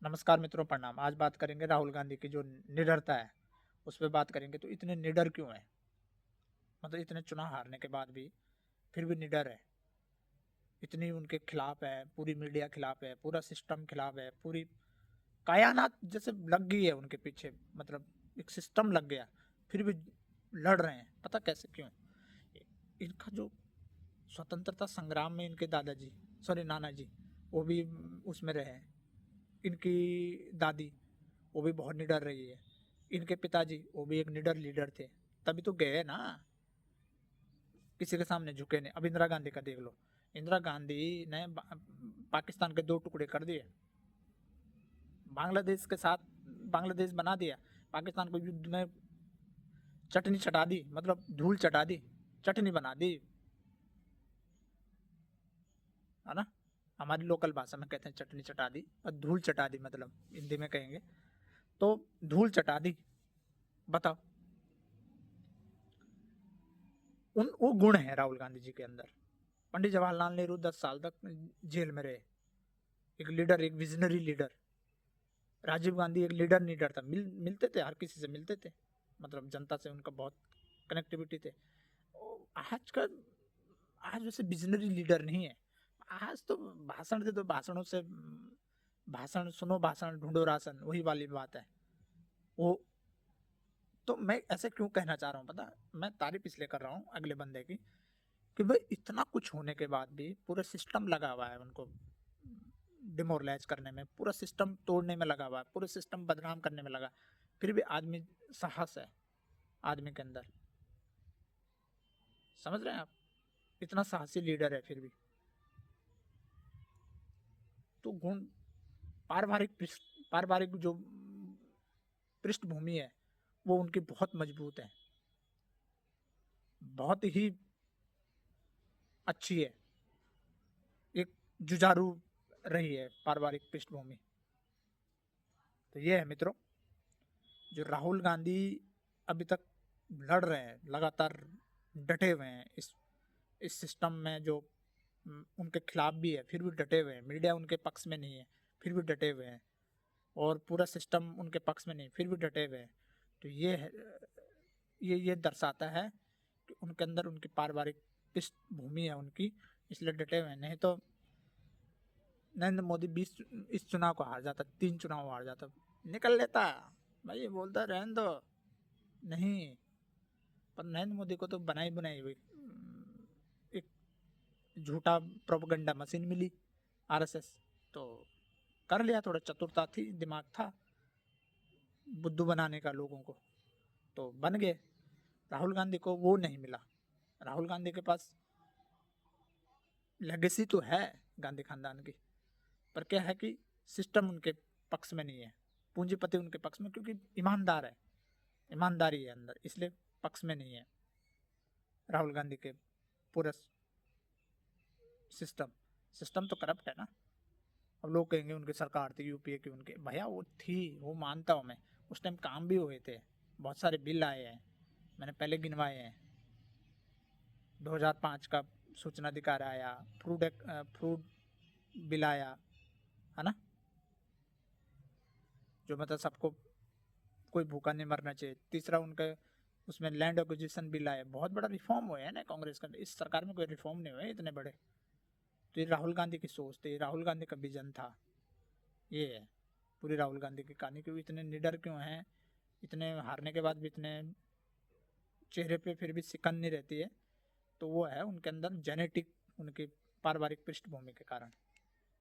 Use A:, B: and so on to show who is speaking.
A: नमस्कार मित्रों, प्रणाम। आज बात करेंगे राहुल गांधी की जो निडरता है, उस पे बात करेंगे। तो इतने निडर क्यों है? मतलब इतने चुनाव हारने के बाद भी फिर भी निडर है। इतनी उनके खिलाफ है, पूरी मीडिया खिलाफ है, पूरा सिस्टम खिलाफ है, पूरी कायनात जैसे लग गई है उनके पीछे। मतलब एक सिस्टम लग गया, फिर भी लड़ रहे हैं। पता कैसे, क्यों? इनका जो स्वतंत्रता संग्राम में इनके दादाजी, सॉरी नाना जी, वो भी उसमें रहे हैं। इनकी दादी, वो भी बहुत निडर रही है। इनके पिताजी, वो भी एक निडर लीडर थे, तभी तो गए ना, किसी के सामने झुके नहीं। अब इंदिरा गांधी का देख लो। इंदिरा गांधी ने पाकिस्तान के दो टुकड़े कर दिए, बांग्लादेश के साथ बांग्लादेश बना दिया, पाकिस्तान को युद्ध में चटनी चटा दी, मतलब धूल चटा दी, चटनी बना दी, है ना। हमारी लोकल भाषा में कहते हैं चटनी चटा दी, और धूल चटा दी मतलब हिंदी में कहेंगे तो धूल चटा दी। बताओ, उन वो गुण है राहुल गांधी जी के अंदर। पंडित जवाहरलाल नेहरू 10 साल तक जेल में रहे, एक लीडर, एक विजनरी लीडर। राजीव गांधी एक लीडर था, मिलते थे, हर किसी से मिलते थे, मतलब जनता से उनका बहुत कनेक्टिविटी थे। आज का आज वैसे विजनरी लीडर नहीं है। आज तो भाषण दे दो, भाषणों से भाषण सुनो, भाषण ढूंढो राशन, वही वाली बात है वो। तो मैं ऐसे क्यों कहना चाह रहा हूँ पता? मैं तारीफ इसलिए कर रहा हूँ अगले बंदे की, कि भाई इतना कुछ होने के बाद भी पूरा सिस्टम लगा हुआ है उनको डिमोरलाइज करने में, पूरा सिस्टम तोड़ने में लगा हुआ है, पूरा सिस्टम बदनाम करने में लगा। फिर भी आदमी, साहस है आदमी के अंदर। समझ रहे हैं आप? इतना साहसी लीडर है फिर भी। तो गुण, पारिवारिक जो पृष्ठभूमि है, वो उनकी बहुत मजबूत है, बहुत ही अच्छी है, एक जुझारू रही है पारिवारिक पृष्ठभूमि। तो ये है मित्रों, जो राहुल गांधी अभी तक लड़ रहे हैं, लगातार डटे हुए हैं इस सिस्टम में, जो उनके खिलाफ भी है फिर भी डटे हुए हैं। मीडिया उनके पक्ष में नहीं है, फिर भी डटे हुए हैं। और पूरा सिस्टम उनके पक्ष में नहीं, फिर भी डटे हुए हैं। तो ये दर्शाता है कि उनके अंदर उनकी पारिवारिक पृष्ठभूमि है उनकी, इसलिए डटे हुए हैं। नहीं तो नरेंद्र मोदी 20 इस चुनाव को हार जाता, 3 चुनाव हार जाता, निकल लेता भाई, ये बोलता रहने दो। नहीं, पर नरेंद्र मोदी को तो बनाई बनाई हुई एक झूठा प्रोपेगेंडा मशीन मिली, आरएसएस। तो कर लिया, थोड़ा चतुरता थी, दिमाग था बुद्धू बनाने का लोगों को, तो बन गए। राहुल गांधी को वो नहीं मिला। राहुल गांधी के पास लेगेसी तो है गांधी खानदान की, पर क्या है कि सिस्टम उनके पक्ष में नहीं है, पूंजीपति उनके पक्ष में, क्योंकि ईमानदार है, ईमानदारी है अंदर, इसलिए पक्ष में नहीं है राहुल गांधी के पूरा सिस्टम। सिस्टम तो करप्ट है ना। अब लोग कहेंगे उनकी सरकार थी यूपीए की, उनके भैया वो थी, वो मानता हूँ मैं। उस टाइम काम भी हुए थे, बहुत सारे बिल आए हैं, मैंने पहले गिनवाए हैं। 2005 का सूचना अधिकार आया, फ्रूड बिल आया, है ना, जो मतलब सबको, कोई भूखा नहीं मरना चाहिए। तीसरा उनका उसमें लैंड एक्विजिशन बिल आया, बहुत बड़ा रिफॉर्म हुआ है ना कांग्रेस का। इस सरकार में कोई रिफॉर्म नहीं हुए इतने बड़े। तो ये राहुल गांधी की सोच थी, राहुल गांधी का विजन था। ये है पूरी राहुल गांधी की कहानी। क्यों इतने निडर क्यों हैं, इतने हारने के बाद भी इतने चेहरे पे फिर भी सिकन नहीं रहती है? तो वो है उनके अंदर जेनेटिक, उनकी पारिवारिक पृष्ठभूमि के कारण।